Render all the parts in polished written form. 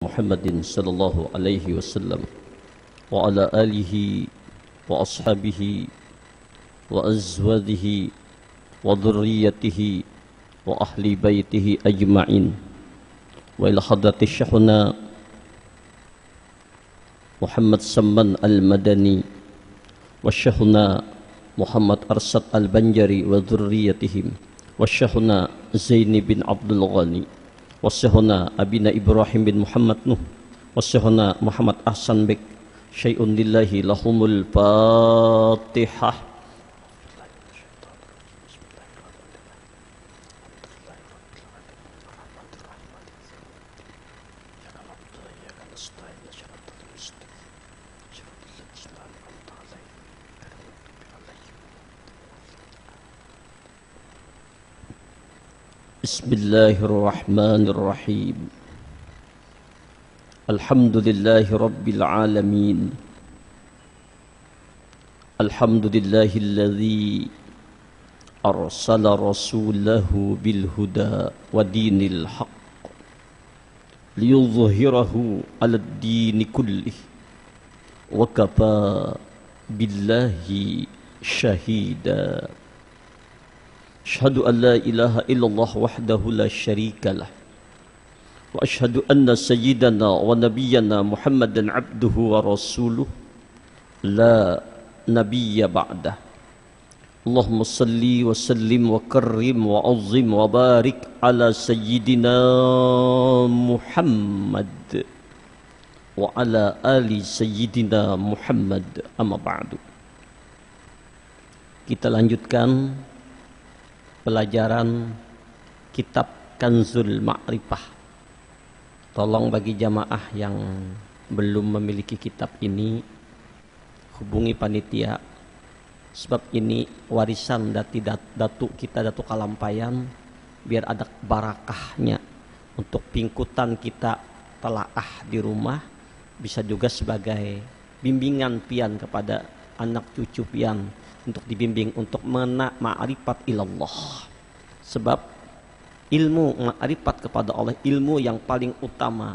Muhammadin sallallahu alaihi wasallam wa ala alihi wa ashabihi wa azwajihi wa dhurriyyatihi wa ahli baitihi ajma'in wa ila hadrati syekhuna Muhammad Samman al-Madani wa syekhuna Muhammad Arsad al-Banjari wa dhurriyyatihim wa syekhuna Zaini bin Abdul Ghani wa syekhuna Abina Ibrahim bin Muhammad Nuh wa syekhuna Muhammad Ahsan Bek syai'un lillahi lahumul Fatihah. Bismillahirrahmanirrahim. Alhamdulillahi rabbil alamin. Alhamdulillahilladzi arsala rasulahu bil huda wa dinil haqq liyudhhirahu 'alad dini kullih wa kafa billahi syahida. Asyhadu an la ilaha illallah wahdahu la syarika lah wa asyhadu anna sayyidana wa nabiyyana Muhammadan abduhu wa rasuluh la nabiyya ba'dah. Allahumma salli wa sallim wa karrim wa azim wa barik ala sayyidina Muhammad wa ala ali sayyidina Muhammad, amma ba'du. Kita lanjutkan pelajaran kitab Kanzul Ma'rifah. Tolong bagi jamaah yang belum memiliki kitab ini, hubungi panitia, sebab ini warisan dari datuk kita, Datuk Kalampayan, biar ada barakahnya untuk pingkutan kita telaah di rumah, bisa juga sebagai bimbingan pian kepada anak cucu pian untuk dibimbing untuk ma'rifat ilallah. Sebab ilmu ma'rifat kepada Allah, ilmu yang paling utama.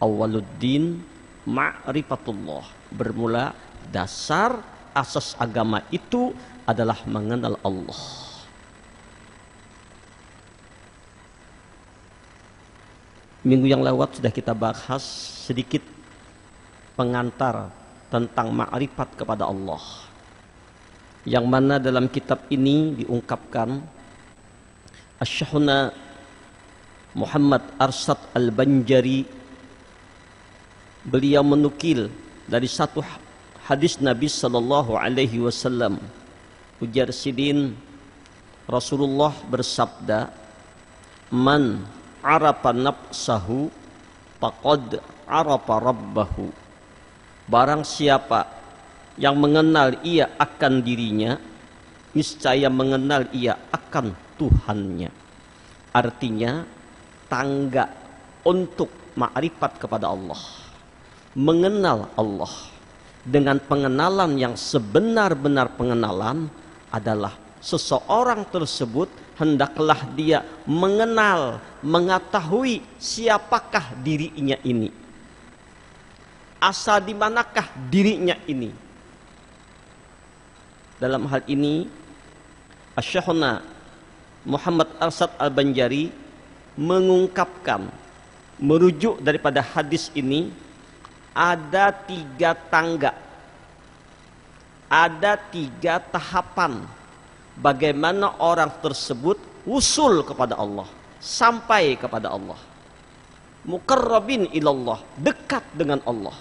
Awaluddin ma'rifatullah. Bermula dasar asas agama itu adalah mengenal Allah. Minggu yang lewat sudah kita bahas sedikit pengantar tentang ma'rifat kepada Allah, yang mana dalam kitab ini diungkapkan Asy-Syekhuna Muhammad Arsad al-Banjari, beliau menukil dari satu hadis Nabi sallallahu alaihi wasallam. Ujar sidin, Rasulullah bersabda, man arafa nafsahu faqad arafa rabbahu. Barang siapa yang mengenal ia akan dirinya, niscaya mengenal ia akan Tuhannya. Artinya tangga untuk ma'rifat kepada Allah, mengenal Allah dengan pengenalan yang sebenar-benar pengenalan adalah seseorang tersebut hendaklah dia mengenal, mengetahui siapakah dirinya ini, asal di manakah dirinya ini. Dalam hal ini Asy-Syekhuna Muhammad Arsad al-Banjari mengungkapkan, merujuk daripada hadis ini, ada 3 tangga, ada 3 tahapan bagaimana orang tersebut usul kepada Allah, sampai kepada Allah. Muqarrabin ilallah, dekat dengan Allah.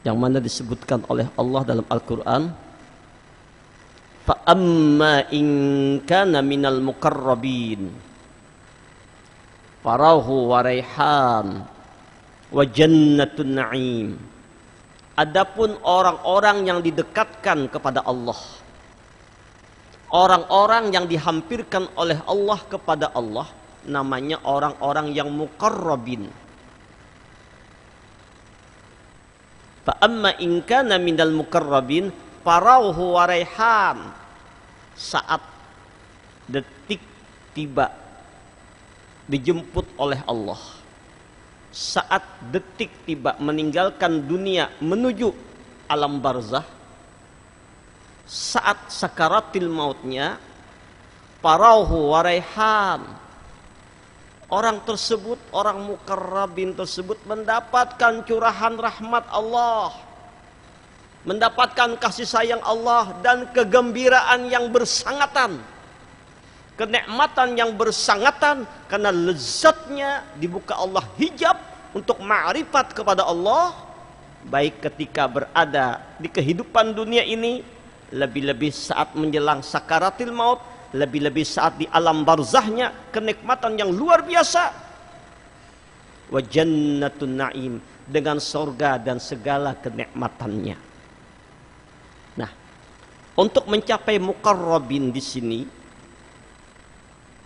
Yang mana disebutkan oleh Allah dalam Al-Quran, fa amma in kana minal muqarrabin farahu wa raihan wa jannatun na'im. Adapun orang-orang yang didekatkan kepada Allah, orang-orang yang dihampirkan oleh Allah kepada Allah, namanya orang-orang yang muqarrabin. Fa amma in kana minal muqarrabin farauhu wa raihan. saat detik tiba dijemput oleh Allah, saat detik tiba meninggalkan dunia menuju alam barzah, saat sakaratil mautnya, parauhu waraihan, orang tersebut, orang mukarrabin tersebut mendapatkan curahan rahmat Allah, mendapatkan kasih sayang Allah dan kegembiraan yang bersangatan, kenikmatan yang bersangatan, karena lezatnya dibuka Allah hijab untuk ma'rifat kepada Allah, baik ketika berada di kehidupan dunia ini, lebih-lebih saat menjelang sakaratil maut, lebih-lebih saat di alam barzahnya, kenikmatan yang luar biasa. Wa jannatun na'im, dengan sorga dan segala kenikmatannya. Nah, untuk mencapai muqarrabin di sini,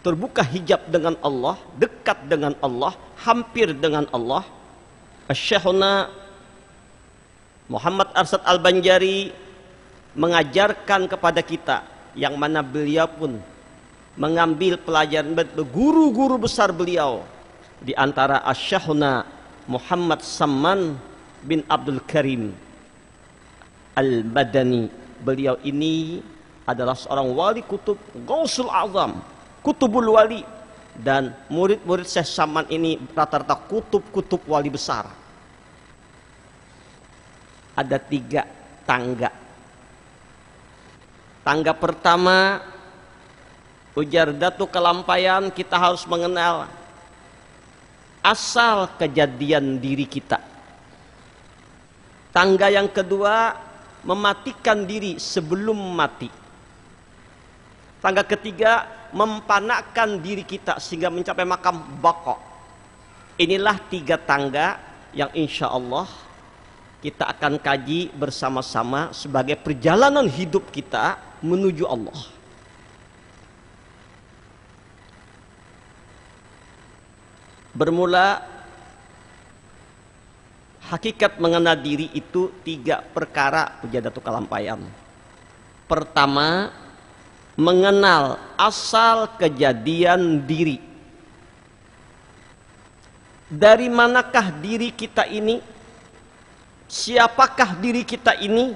terbuka hijab dengan Allah, dekat dengan Allah, hampir dengan Allah, Syekhuna Muhammad Arsyad Al-Banjari mengajarkan kepada kita, yang mana beliau pun mengambil pelajaran guru-guru besar beliau, di antara Syekhuna Muhammad Samman bin Abdul Karim Al-Madani. Beliau ini adalah seorang wali kutub, Gausul Azam, kutubul wali, dan murid-murid Syekh Samman ini rata-rata kutub-kutub wali besar. Ada 3 tangga. Tangga pertama, ujar Datuk Kelampaian, kita harus mengenal asal kejadian diri kita. Tangga yang kedua, mematikan diri sebelum mati. Tangga ketiga, mempanakkan diri kita sehingga mencapai makam baqa. Inilah 3 tangga yang insya Allah kita akan kaji bersama-sama sebagai perjalanan hidup kita menuju Allah. Bermula, hakikat mengenal diri itu 3 perkara, puja Datuk Kelampaian. Pertama, mengenal asal kejadian diri. Dari manakah diri kita ini? Siapakah diri kita ini?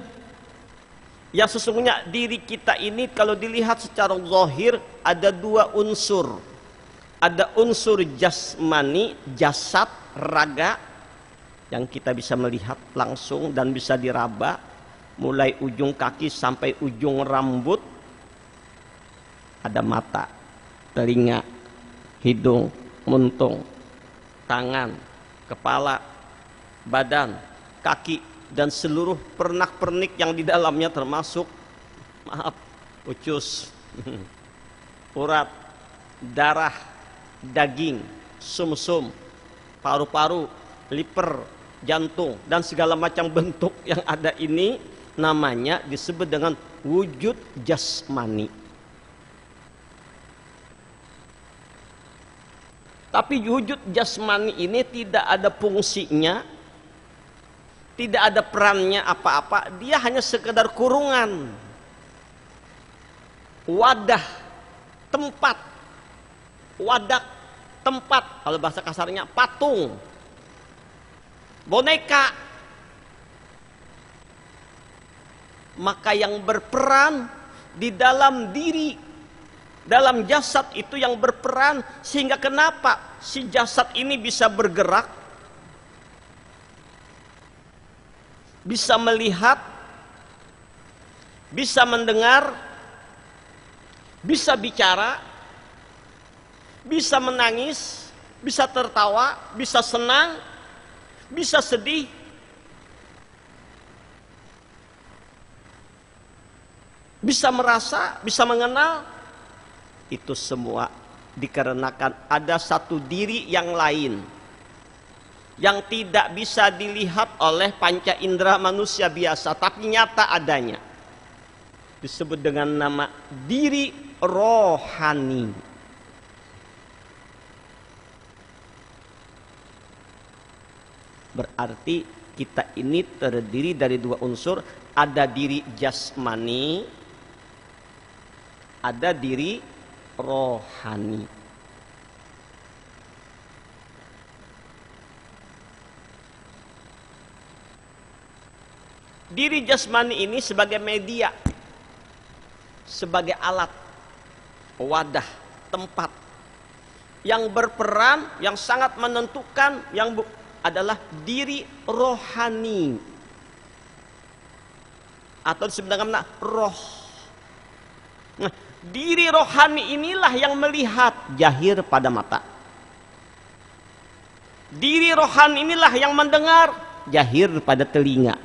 Yang sesungguhnya diri kita ini kalau dilihat secara zahir ada 2 unsur. Ada unsur jasmani, jasad, raga, yang kita bisa melihat langsung dan bisa diraba, mulai ujung kaki sampai ujung rambut. Ada mata, telinga, hidung, muntung, tangan, kepala, badan, kaki, dan seluruh pernak-pernik yang di dalamnya, termasuk ucus, urat, darah, daging, sumsum, paru-paru, liver, jantung, dan segala macam bentuk yang ada ini namanya disebut dengan wujud jasmani. Tapi wujud jasmani ini tidak ada fungsinya, tidak ada perannya apa-apa, dia hanya sekedar kurungan, wadah, tempat, wadah, tempat, kalau bahasa kasarnya patung, boneka. Maka yang berperan di dalam diri, dalam jasad itu yang berperan, sehingga kenapa si jasad ini bisa bergerak, bisa melihat, bisa mendengar, bisa bicara, bisa menangis, bisa tertawa, bisa senang, bisa sedih, bisa merasa, bisa mengenal. Itu semua dikarenakan ada satu diri yang lain yang tidak bisa dilihat oleh panca indera manusia biasa, tapi nyata adanya. Disebut dengan nama diri rohani. Berarti kita ini terdiri dari 2 unsur. Ada diri jasmani, ada diri rohani. Diri jasmani ini sebagai media, sebagai alat, wadah, tempat yang berperan, yang sangat menentukan, yang adalah diri rohani atau sebenarnya roh. Nah, diri rohani inilah yang melihat zahir pada mata. Diri rohani inilah yang mendengar zahir pada telinga.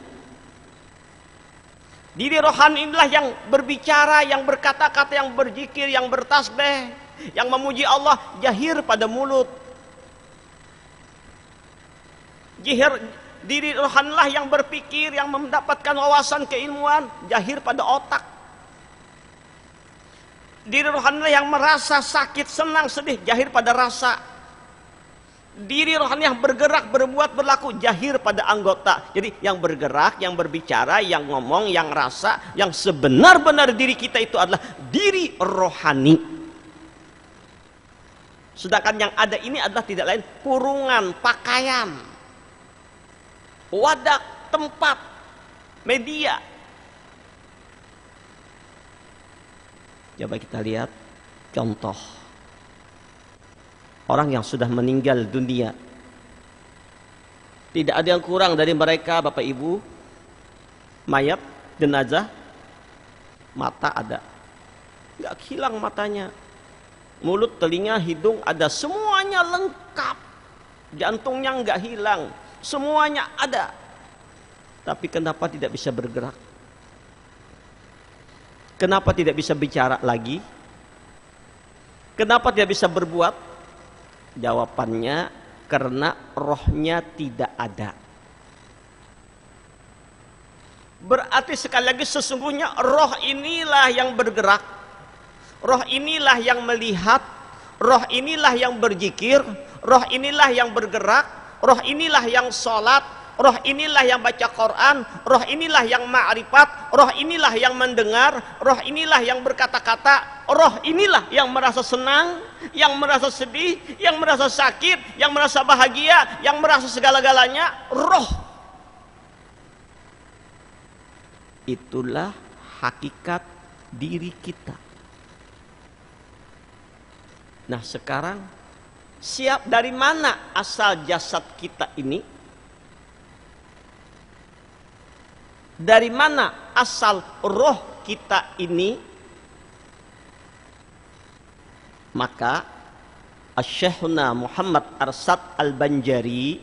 Diri rohani inilah yang berbicara, yang berkata-kata, yang berzikir, yang bertasbih, yang memuji Allah zahir pada mulut. Diri rohanilah yang berpikir, yang mendapatkan wawasan keilmuan zahir pada otak. Diri rohanilah yang merasa sakit, senang, sedih zahir pada rasa. Diri rohani yang bergerak, berbuat, berlaku zahir pada anggota. Jadi yang bergerak, yang berbicara, yang ngomong, yang rasa, yang sebenar-benar diri kita itu adalah diri rohani. Sedangkan yang ada ini adalah tidak lain kurungan, pakaian, wadah, tempat, media. Coba kita lihat contoh orang yang sudah meninggal dunia. Tidak ada yang kurang dari mereka, Bapak Ibu. Mayat, jenazah, mata ada, nggak hilang matanya. Mulut, telinga, hidung ada, semuanya lengkap. Jantungnya nggak hilang, semuanya ada. Tapi kenapa tidak bisa bergerak? Kenapa tidak bisa bicara lagi? Kenapa tidak bisa berbuat? Jawabannya karena rohnya tidak ada. Berarti sekali lagi sesungguhnya roh inilah yang bergerak, roh inilah yang melihat, roh inilah yang berzikir, roh inilah yang bergerak, roh inilah yang sholat, roh inilah yang baca Quran, roh inilah yang ma'rifat, roh inilah yang mendengar, roh inilah yang berkata-kata, roh inilah yang merasa senang, yang merasa sedih, yang merasa sakit, yang merasa bahagia, yang merasa segala-galanya. Roh itulah hakikat diri kita. Nah sekarang siap dari mana asal jasad kita ini? Dari mana asal roh kita ini? Maka Asy-Syekhuna Muhammad Arsad Al-Banjari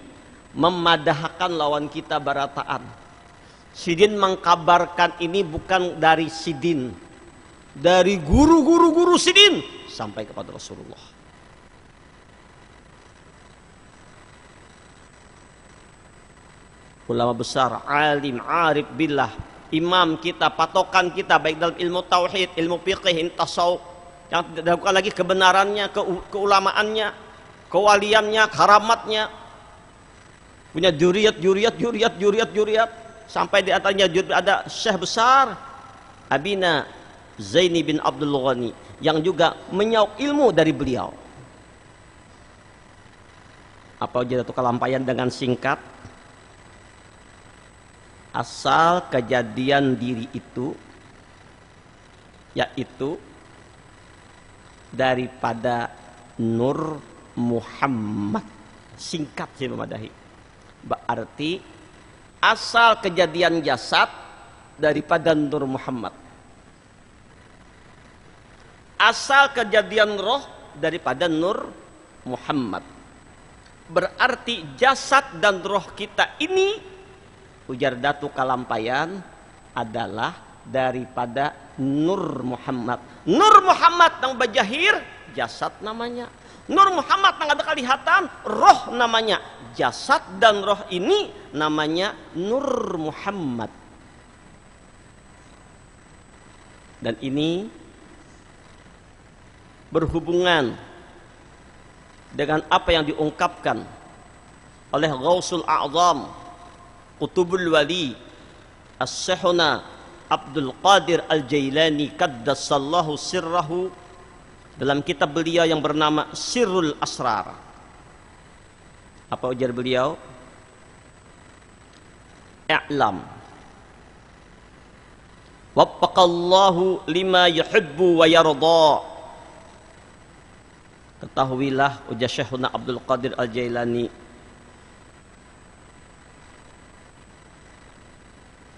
memadahkan lawan kita barataan. Sidin mengkabarkan ini bukan dari Sidin, dari guru-guru Sidin sampai kepada Rasulullah. Ulama besar, alim, arif billah, imam kita, patokan kita baik dalam ilmu tauhid, ilmu fiqih, tasawuf, yang tidak diragukan lagi kebenarannya, keulamaannya, kewaliannya, karamatnya, punya juriat, sampai di antaranya ada syekh besar Abina Zaini bin Abdul Ghani yang juga menyaup ilmu dari beliau. Apa aja itu kelampaian dengan singkat? Asal kejadian diri itu yaitu daripada Nur Muhammad. Singkat sih memadahi. Berarti asal kejadian jasad daripada Nur Muhammad. Asal kejadian roh daripada Nur Muhammad. Berarti jasad dan roh kita ini, ujar Datu Kalampayan, adalah daripada Nur Muhammad. Nur Muhammad yang bajahir, jasad namanya. Nur Muhammad yang ada kelihatan, roh namanya. Jasad dan roh ini namanya Nur Muhammad. Dan ini berhubungan dengan apa yang diungkapkan oleh Ghausul A'zam Qutubul Wali As-Syekhuna Abdul Qadir Al-Jailani Qaddasallahu sirrahu dalam kitab beliau yang bernama Sirrul Asrar. Apa ujar beliau? I'lam waffaqallahu lima yuhibbu wa yarda. Ketahuilah, ujar Syekhuna Abdul Qadir Al-Jailani,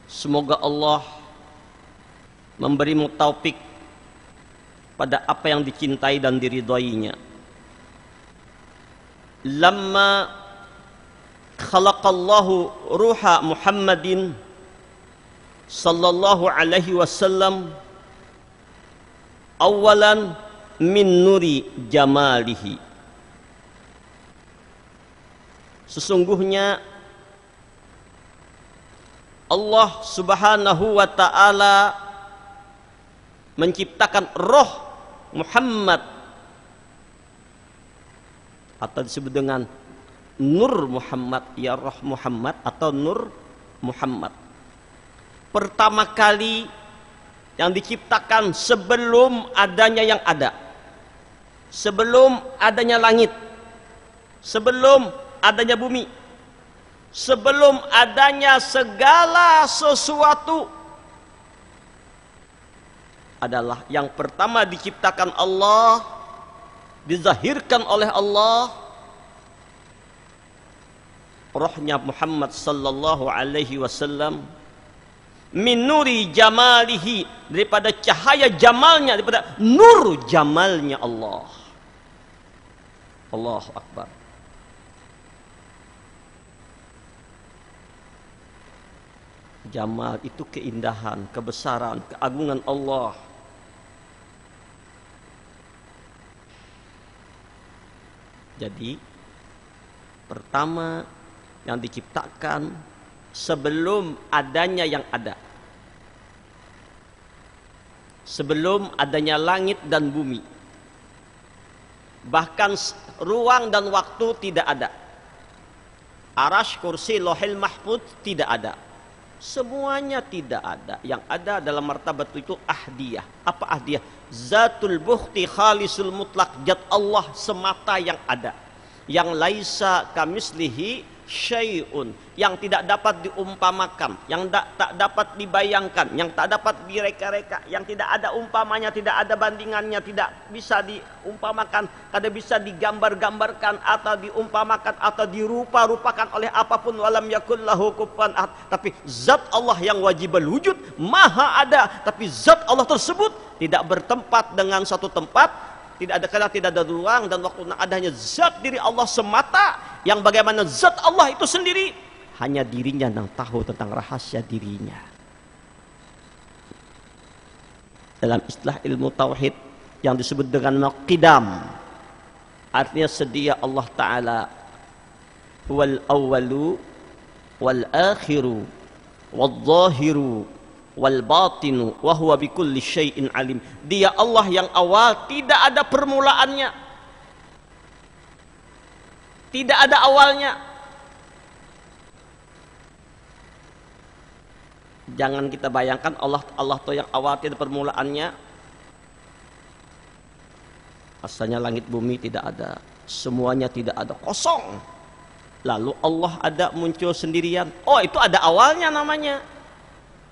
semoga Allah memberimu taufik pada apa yang dicintai dan diridhoinya. Lamma khalaqallahu ruha Muhammadin sallallahu alaihi wasallam awalan min nuri jamalihi. Sesungguhnya Allah subhanahu wa ta'ala menciptakan roh Muhammad, atau disebut dengan Nur Muhammad, ya roh Muhammad atau Nur Muhammad, pertama kali yang diciptakan sebelum adanya yang ada, sebelum adanya langit, sebelum adanya bumi, sebelum adanya segala sesuatu, adalah yang pertama diciptakan Allah, dizahirkan oleh Allah, rohnya Muhammad sallallahu alaihi wasallam, min nuri jamalihi, daripada cahaya jamalnya, daripada nur jamalnya Allah. Allahu Akbar. Jamal itu keindahan, kebesaran, keagungan Allah. Jadi pertama yang diciptakan sebelum adanya yang ada, sebelum adanya langit dan bumi, bahkan ruang dan waktu tidak ada, arasy, kursi, lauhil mahfuz tidak ada, semuanya tidak ada. Yang ada dalam martabat itu ahdiyah. Apa ahdiyah? Zatul bukhti khalisul mutlak, zat Allah semata yang ada, yang laisa kamislihi syai'un, yang tidak dapat diumpamakan, yang tak dapat dibayangkan, yang tak dapat direka-reka, yang tidak ada umpamanya, tidak ada bandingannya, tidak bisa diumpamakan, tidak bisa digambar-gambarkan atau diumpamakan atau dirupa-rupakan oleh apapun. Walam yakul lahu kufuwan ahad. Tapi zat Allah yang wajibul wujud, maha ada, tapi zat Allah tersebut tidak bertempat dengan satu tempat, tidak ada kala, tidak ada ruang dan waktu, adanya zat diri Allah semata, yang bagaimana zat Allah itu sendiri hanya dirinya yang tahu tentang rahasia dirinya. Dalam istilah ilmu tauhid yang disebut dengan qidam, artinya sedia Allah Ta'ala wal awwalu wal akhiru wal zahiru wal batinu wa huwa bikulli syai'in alim. Dia Allah yang awal, tidak ada permulaannya, tidak ada awalnya. Jangan kita bayangkan Allah itu yang awal, tidak ada permulaannya. Asalnya langit bumi tidak ada, semuanya tidak ada, kosong. Lalu Allah ada, muncul sendirian. Oh, itu ada awalnya namanya.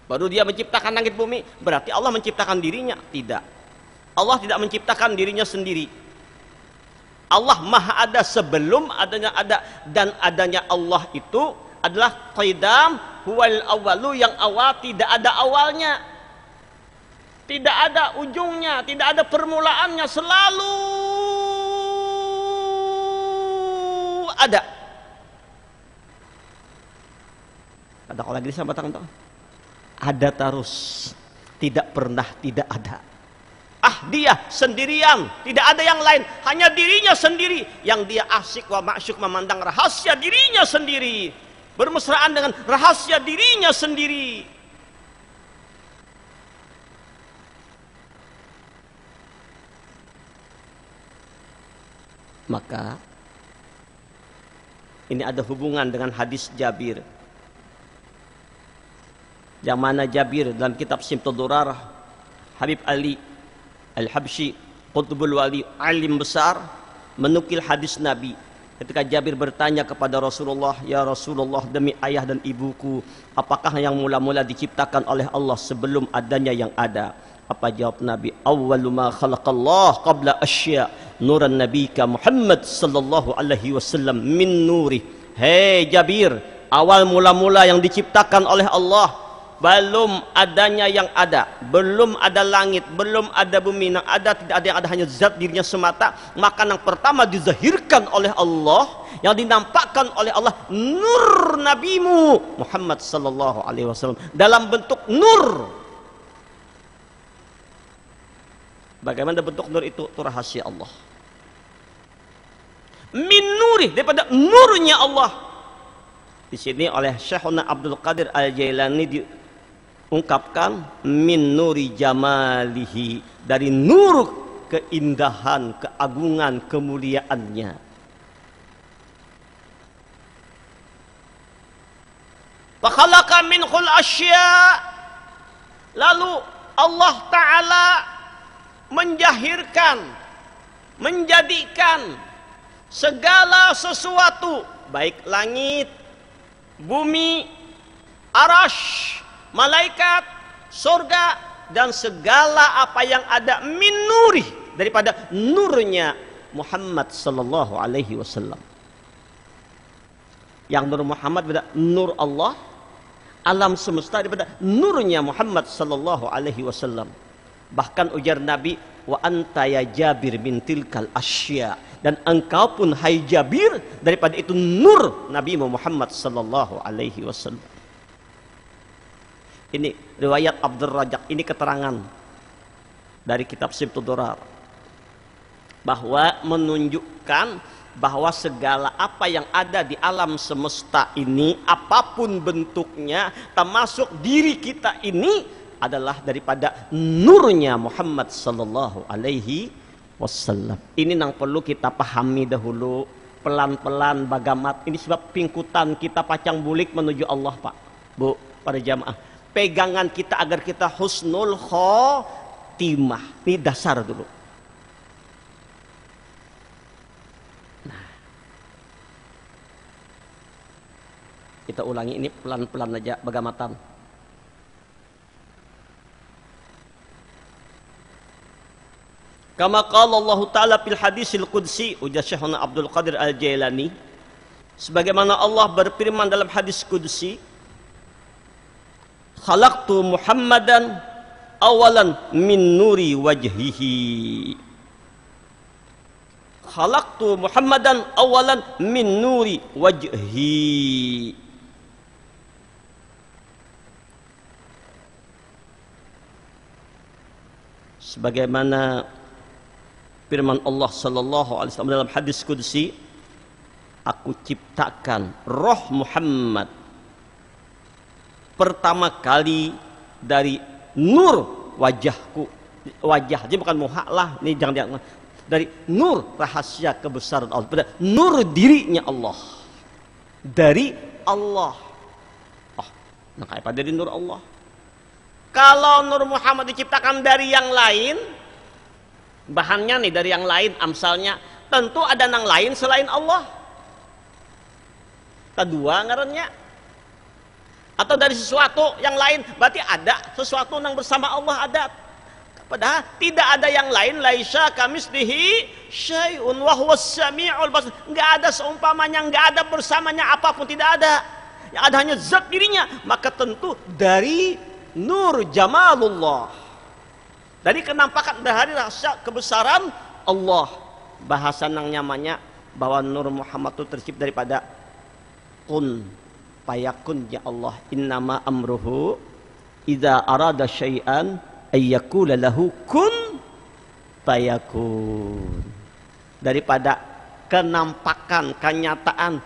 Baru dia menciptakan langit bumi, berarti Allah menciptakan dirinya? Tidak. Allah tidak menciptakan dirinya sendiri. Allah maha ada sebelum adanya ada, dan adanya Allah itu adalah qidam huwal awwalu, yang awal, tidak ada awalnya, tidak ada ujungnya, tidak ada permulaannya, selalu ada. Ada kalau lagi sama tangan, ada terus, tidak pernah tidak ada. Dia sendirian, tidak ada yang lain, hanya dirinya sendiri yang dia asyik wa ma'syuk, memandang rahasia dirinya sendiri, bermesraan dengan rahasia dirinya sendiri. Maka ini ada hubungan dengan hadis Jabir. yang mana Jabir dalam kitab Simtud Durar, Habib Ali Al-Habsyi Qutbul Wali, alim besar, menukil hadis Nabi ketika Jabir bertanya kepada Rasulullah, ya Rasulullah, demi ayah dan ibuku, apakah yang mula-mula diciptakan oleh Allah sebelum adanya yang ada? Apa jawab Nabi? Awwalu ma khalaqallah qabla asya nuran nabika Muhammad sallallahu alaihi wasallam min nuri. Hei Jabir, awal mula-mula yang diciptakan oleh Allah belum adanya yang ada, belum ada langit, belum ada bumi, yang ada tidak ada, yang ada hanya zat dirinya semata. Maka yang pertama dizahirkan oleh Allah, yang dinampakkan oleh Allah, nur nabimu Muhammad sallallahu alaihi wasallam dalam bentuk nur. Bagaimana bentuk nur itu? Itu rahasia Allah. Min nuri, daripada nurnya Allah. Di sini oleh Syekhuna Abdul Qadir Al-Jailani diungkapkan min nuri jamalihi, dari nur keindahan, keagungan, kemuliaannya. Fa khalaqa minhul asya, lalu Allah Ta'ala menjahirkan, menjadikan segala sesuatu, baik langit, bumi, arash, malaikat, surga, dan segala apa yang ada min nuri, daripada nurnya Muhammad sallallahu alaihi wasallam. Yang nur Muhammad pada nur Allah, alam semesta daripada nurnya Muhammad sallallahu alaihi wasallam. Bahkan ujar Nabi, wa anta ya Jabir min tilkal asya, dan engkau pun hai Jabir daripada itu nur Nabi Muhammad sallallahu alaihi wasallam. Ini riwayat Abdul Razak, ini keterangan dari kitab Simtud Durar bahwa menunjukkan bahwa segala apa yang ada di alam semesta ini, apapun bentuknya, termasuk diri kita ini, adalah daripada nurnya Muhammad sallallahu alaihi wasallam. Ini yang perlu kita pahami dahulu, pelan-pelan bagamat. Ini sebab pingkutan kita pacang bulik menuju Allah, Pak, Bu, para jamaah. Pegangan kita agar kita husnul khotimah. Ini dasar dulu. Nah, kita ulangi ini pelan-pelan aja bagamatan. Kama qala Allah Ta'ala fil hadisil qudsi, ujar Syekhuna Abdul Qadir Al-Jailani, sebagaimana Allah berfirman dalam hadis qudsi, khalaqtu Muhammadan awalan min nuri wajhihi. Khalaqtu Muhammadan awalan min nuri wajhi. Sebagaimana firman Allah sallallahu alaihi wasallam dalam hadis qudsi, aku ciptakan roh Muhammad pertama kali dari nur wajahku. Wajah jadi bukan muha lah, ini jangan dari nur rahasia kebesaran Allah, pada nur dirinya Allah, dari Allah. Oh, nah kayak pada dari nur Allah. Kalau nur Muhammad diciptakan dari yang lain, bahannya nih dari yang lain, amsalnya tentu ada yang lain selain Allah. Kedua ngarannya, atau dari sesuatu yang lain, berarti ada sesuatu yang bersama Allah ada. Padahal tidak ada yang lain, laisa kamitslihi syai'un wa huwas samiul basir. Enggak ada seumpamanya, enggak ada bersamanya, apapun tidak ada. Yang ada hanya zat dirinya. Maka tentu dari nur jamalullah, dari kenampakan, dari rasa kebesaran Allah. Bahasa yang nyamannya bahwa nur Muhammad itu tercipta daripada kun fayakunnya Allah. Innama amruhu idza arada syai'an ayyakula lahu kun fayakun. Daripada kenampakan, kenyataan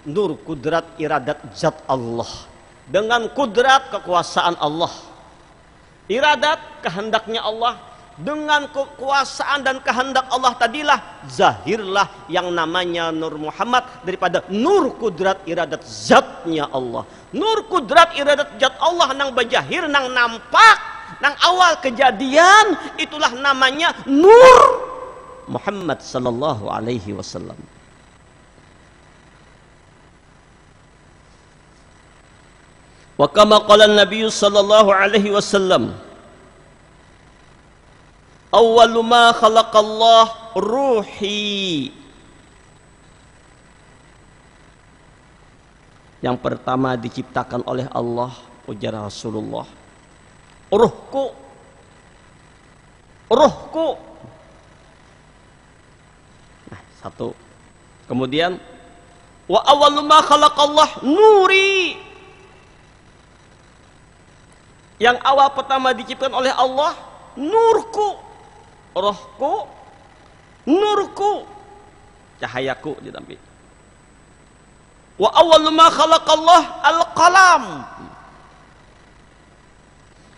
nur kudrat iradat zat Allah, dengan kudrat kekuasaan Allah, iradat kehendaknya Allah, dengan kekuasaan dan kehendak Allah tadilah zahirlah yang namanya Nur Muhammad daripada nur kudrat iradat zatnya Allah. Nur kudrat iradat zat Allah nang bajahir nang nampak nang awal kejadian, itulah namanya Nur Muhammad sallallahu alaihi wasallam. Wa kama qala an-nabiy sallallahu alaihi wasallam, awwalu ma khalaqallah ruhi. Yang pertama diciptakan oleh Allah, ujar Rasulullah, ruhku. Ruhku. Nah, satu. Kemudian wa awwalu ma khalaqallah nuri. Yang awal pertama diciptakan oleh Allah nurku, rohku, nurku, cahayaku ditampi. Wa awwalu ma khalaqallah al-qalam.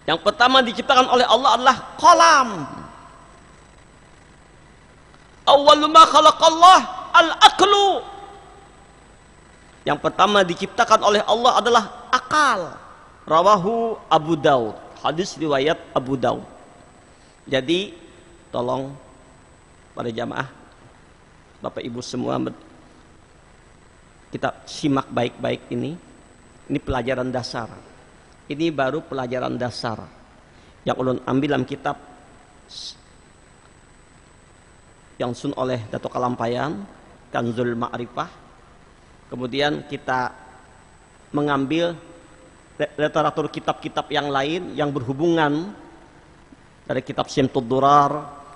Yang pertama diciptakan oleh Allah adalah qalam. Awwalu ma khalaqallah al-aqlu. Yang pertama diciptakan oleh Allah adalah akal. Rawahu Abu Daud, hadis riwayat Abu Daud. Jadi tolong para jamaah, Bapak Ibu semua, kita simak baik-baik ini. Ini pelajaran dasar. Ini baru pelajaran dasar yang ulun ambil dalam kitab yang sun oleh Dato' Kalampayan, Kanzul Ma'rifah. Kemudian kita mengambil literatur kitab-kitab yang lain yang berhubungan, dari kitab Syamtud Durar,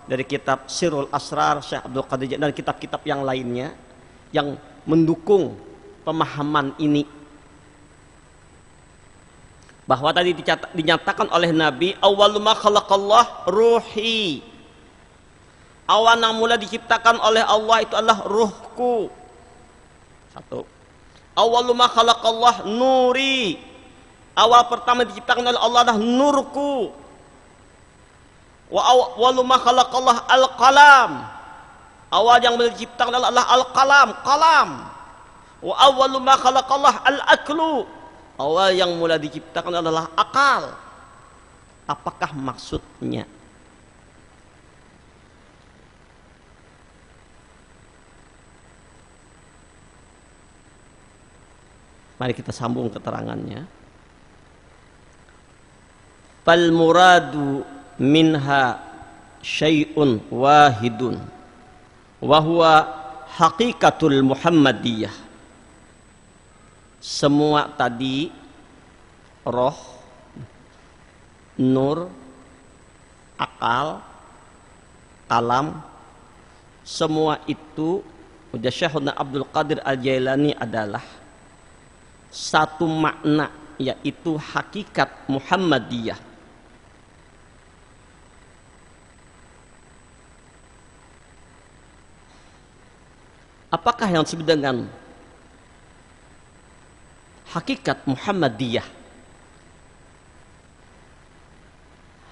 dari kitab Sirrul Asrar Syekh Abdul Qadir, dan kitab-kitab yang lainnya yang mendukung pemahaman ini, bahwa tadi dinyatakan oleh Nabi awwalu ma khalaqallah ruhi. Awal yang mula diciptakan oleh Allah itu adalah ruhku. Satu. Awwalu ma khalaqallah nuri. Awal pertama diciptakan oleh Allah adalah nurku. Wa awwalu ma khalaqallah al-qalam. Awal yang diciptakan adalah al-qalam, qalam. Wa awwalu ma khalaqallah al-aklu. Awal yang mula diciptakan adalah akal. Apakah maksudnya? Mari kita sambung keterangannya. Fal muradu minha syai'un wahidun wa huwa haqiqatul Muhammadiyah. Semua tadi, roh, nur, akal, kalam, semua itu ujar Syekhuna Abdul Qadir Al-Jailani adalah satu makna, yaitu hakikat Muhammadiyah. Apakah yang disebut dengan hakikat Muhammadiyah?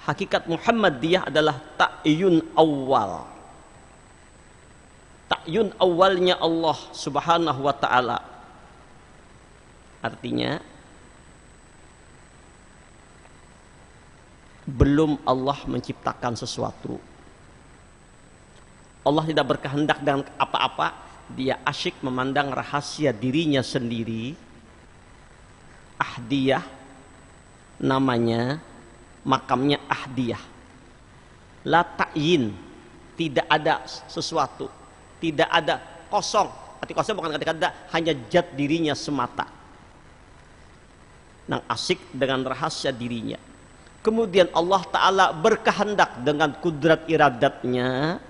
Hakikat Muhammadiyah adalah ta'yun awal. Ta'yun awalnya Allah Subhanahu wa ta'ala. Artinya belum Allah menciptakan sesuatu, Allah tidak berkehendak dengan apa-apa. Dia asyik memandang rahasia dirinya sendiri. Ahdiyah namanya, makamnya ahdiyah. La ta'yin, tidak ada sesuatu, tidak ada kosong. Arti kosong bukan kata-kata, hanya zat dirinya semata. Nang asyik dengan rahasia dirinya. Kemudian Allah Ta'ala berkehendak dengan kudrat iradatnya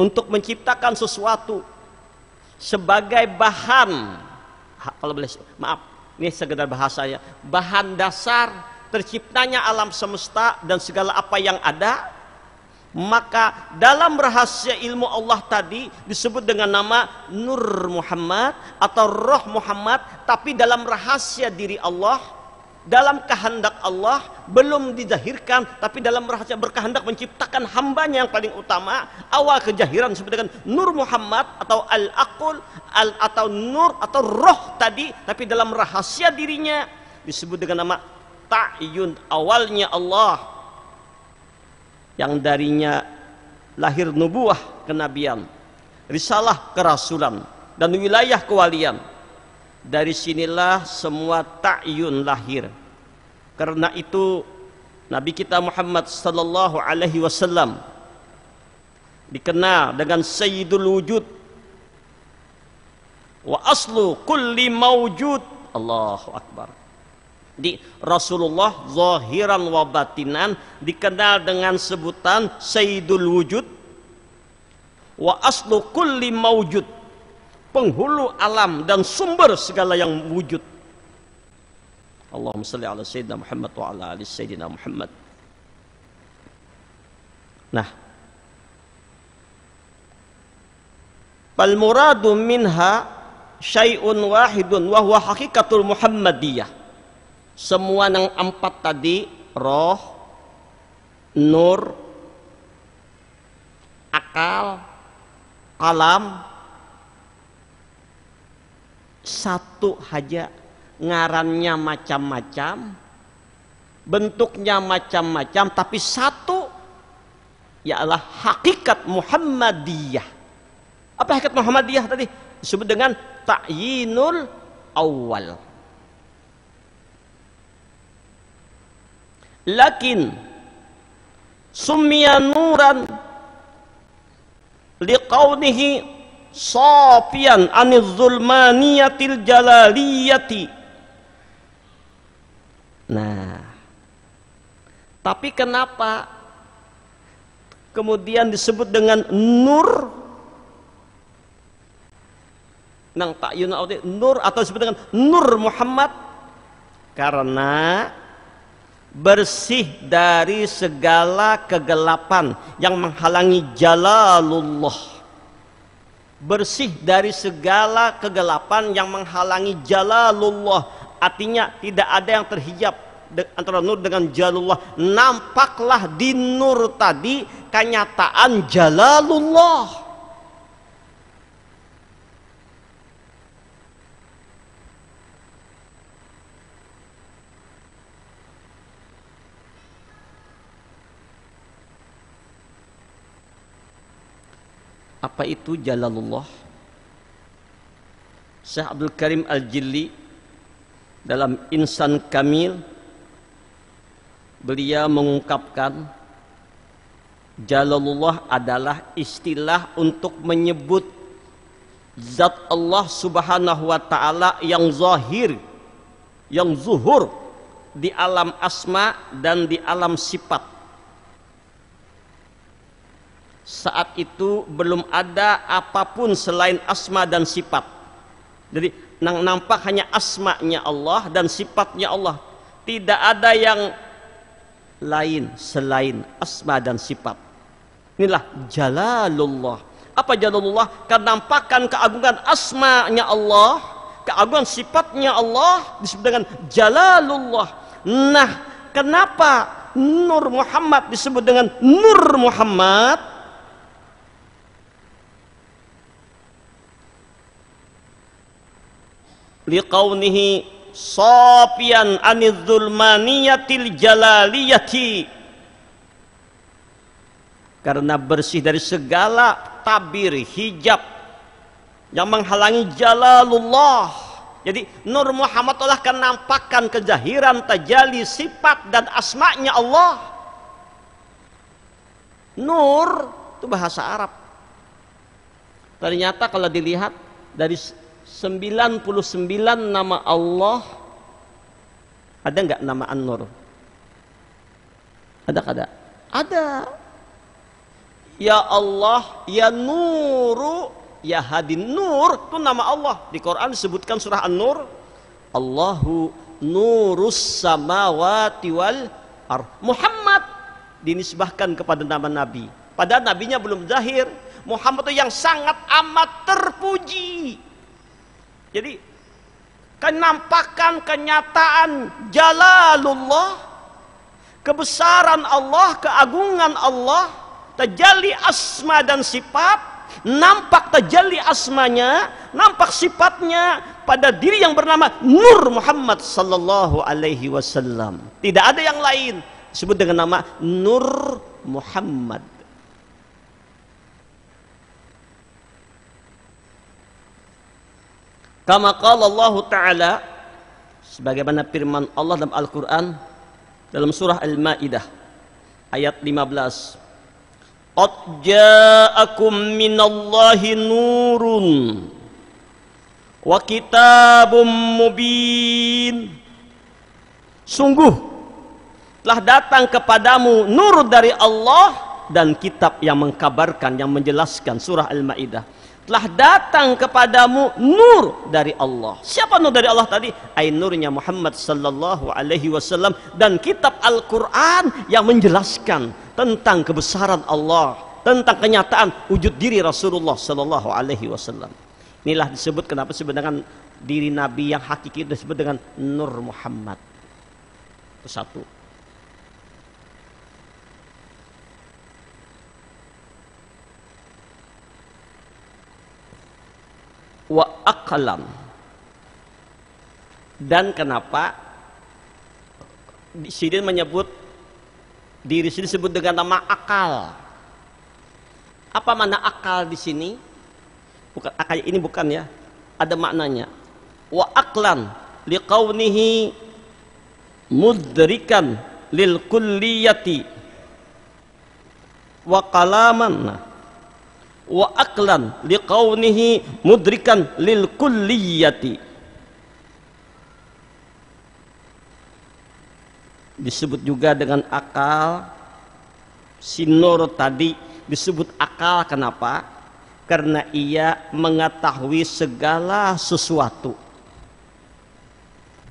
untuk menciptakan sesuatu sebagai bahan, kalau boleh maaf, ini sekedar bahasanya, bahan dasar terciptanya alam semesta dan segala apa yang ada. Maka dalam rahasia ilmu Allah tadi disebut dengan nama Nur Muhammad atau Roh Muhammad. Tapi dalam rahasia diri Allah, dalam kehendak Allah belum dizahirkan, tapi dalam rahasia berkehendak menciptakan hambanya yang paling utama. Awal kejahiran disebut dengan Nur Muhammad atau Al-Aqul, atau Nur atau Roh tadi, tapi dalam rahasia dirinya disebut dengan nama Ta'yun. Awalnya Allah yang darinya lahir nubuah kenabian, risalah kerasulan, dan wilayah kewalian. Dari sinilah semua ta'yun lahir. Karena itu Nabi kita Muhammad sallallahu alaihi wasallam dikenal dengan Sayyidul Wujud wa aslu kulli mawjud. Allahu Akbar. Di Rasulullah zahiran wa batinan dikenal dengan sebutan Sayyidul Wujud wa aslu kulli mawjud, penghulu alam dan sumber segala yang wujud. Allahumma salli ala Sayyidina Muhammad wa ala ali Sayyidina Muhammad. Nah, fal muradu minha syai'un wahidun wa huwa hakikatul Muhammadiyah. Semua yang empat tadi, roh, nur, akal, kalam, satu saja, ngarannya macam-macam, bentuknya macam-macam, tapi satu, ialah hakikat Muhammadiyah. Apa hakikat Muhammadiyah tadi? Disebut dengan ta'yinul awal. Lakin summiya nuran liqaunihi safiyan aniz zulmaniyatil jalaliyati. Nah, tapi kenapa kemudian disebut dengan nur nang ta'yun nur, atau disebut dengan Nur Muhammad? Karena bersih dari segala kegelapan yang menghalangi jalalullah. Bersih dari segala kegelapan yang menghalangi jalalullah. Artinya tidak ada yang terhijab antara nur dengan jalalullah. Nampaklah di nur tadi kenyataan jalalullah. Apa itu jalalullah? Syekh Abdul Karim Al-Jilli dalam Insan Kamil, beliau mengungkapkan jalalullah adalah istilah untuk menyebut zat Allah subhanahu wa ta'ala yang zahir, yang zuhur di alam asma dan di alam sifat. Saat itu belum ada apapun selain asma dan sifat. Jadi nampak hanya asmanya Allah dan sifatnya Allah. Tidak ada yang lain selain asma dan sifat. Inilah jalalullah. Apa jalalullah? Kenampakan keagungan asmanya Allah, keagungan sifatnya Allah disebut dengan jalalullah. Nah, kenapa Nur Muhammad disebut dengan Nur Muhammad? Liqaunihi safiyan aniz zulmaniyatil jalaliyati, karena bersih dari segala tabir hijab yang menghalangi jalalullah. Jadi Nur Muhammad adalah kenampakan kejahiran tajalli sifat dan asma'nya Allah. Nur itu bahasa Arab. Ternyata kalau dilihat dari 99 nama Allah, ada nggak nama An-Nur? Ada kada? Ada. Ya Allah, ya Nuru, ya Hadin. Nur itu nama Allah. Di Quran disebutkan surah An-Nur, Allahu nurus samawati wal ardh. Muhammad dinisbahkan kepada nama Nabi, padahal nabinya belum zahir. Muhammad itu yang sangat amat terpuji. Jadi Kenampakan kenyataan jalalullah, kebesaran Allah, keagungan Allah, tajalli asma dan sifat, nampak tajalli asmanya, nampak sifatnya pada diri yang bernama Nur Muhammad sallallahu alaihi wasallam. Tidak ada yang lain disebut dengan nama Nur Muhammad. Kama qala Allah Ta'ala, sebagaimana firman Allah dalam Al-Quran dalam surah Al-Ma'idah ayat 15. Qad ja'akum minallahi nurun wa kitabum mubin. Sungguh telah datang kepadamu nur dari Allah dan kitab yang mengkabarkan, yang menjelaskan. Surah Al-Ma'idah. Telah datang kepadamu nur dari Allah. Siapa nur dari Allah tadi? Ai nurnya Muhammad sallallahu alaihi wasallam dan kitab Al-Qur'an yang menjelaskan tentang kebesaran Allah, tentang kenyataan wujud diri Rasulullah sallallahu alaihi wasallam. Inilah disebut, kenapa disebut dengan diri Nabi yang hakiki, disebut dengan Nur Muhammad. Itu satu. Wa aqlam. Dan kenapa di sini menyebut diri sini disebut dengan nama akal? Apa makna akal di sini? Bukan akal ini, bukan ya. Ada maknanya. Wa aqlan liqaunihi mudrikan lil kulliyati wa qalaman. Wa aqlan liqaunihi mudrikan lil kulliyati. Disebut juga dengan akal. Sinur tadi disebut akal, kenapa? Karena ia mengetahui segala sesuatu.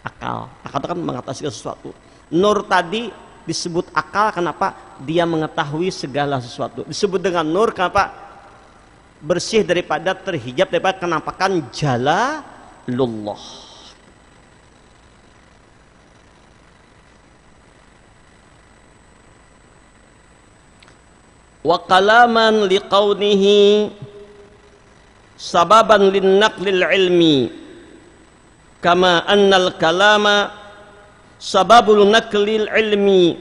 Akal itu kan mengetahui segala sesuatu. Nur tadi disebut akal, kenapa? Dia mengetahui segala sesuatu. Disebut dengan nur, kenapa? Bersih daripada, terhijab daripada kenampakan jalalullah. Wa kalaman liqaunihi sababan linnaqlil ilmi kama annal kalama sababul naqlil ilmi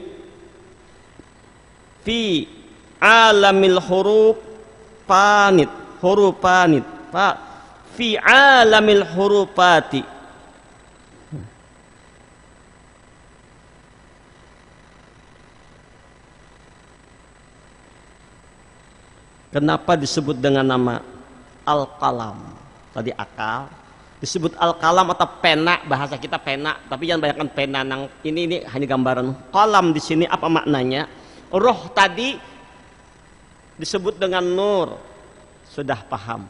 fi alamil huruf panit, hurupanit, fi alamil hurupati. Kenapa disebut dengan nama Al-Qalam? Tadi akal, disebut Al-Qalam atau pena, bahasa kita pena, tapi jangan bayangkan pena nang ini hanya gambaran. Qalam di sini apa maknanya? Roh tadi disebut dengan nur, sudah paham,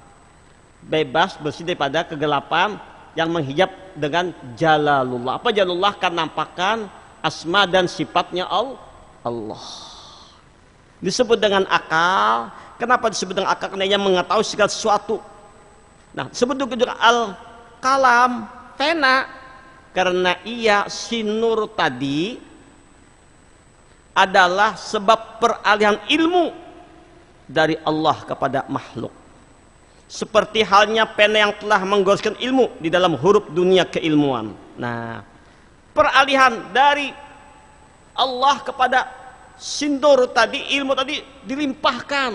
bebas, bersih daripada kegelapan yang menghijab dengan jalalullah. Apa jalalullah? Kenampakan asma dan sifatnya Allah. Disebut dengan akal. Kenapa disebut dengan akal? Karena ia mengetahui segala sesuatu. Nah, disebut juga al-qalam, pena, karena ia sinur tadi adalah sebab peralihan ilmu dari Allah kepada makhluk. Seperti halnya pena yang telah menggoreskan ilmu di dalam huruf dunia keilmuan. Nah, peralihan dari Allah kepada sindur tadi, ilmu tadi dilimpahkan.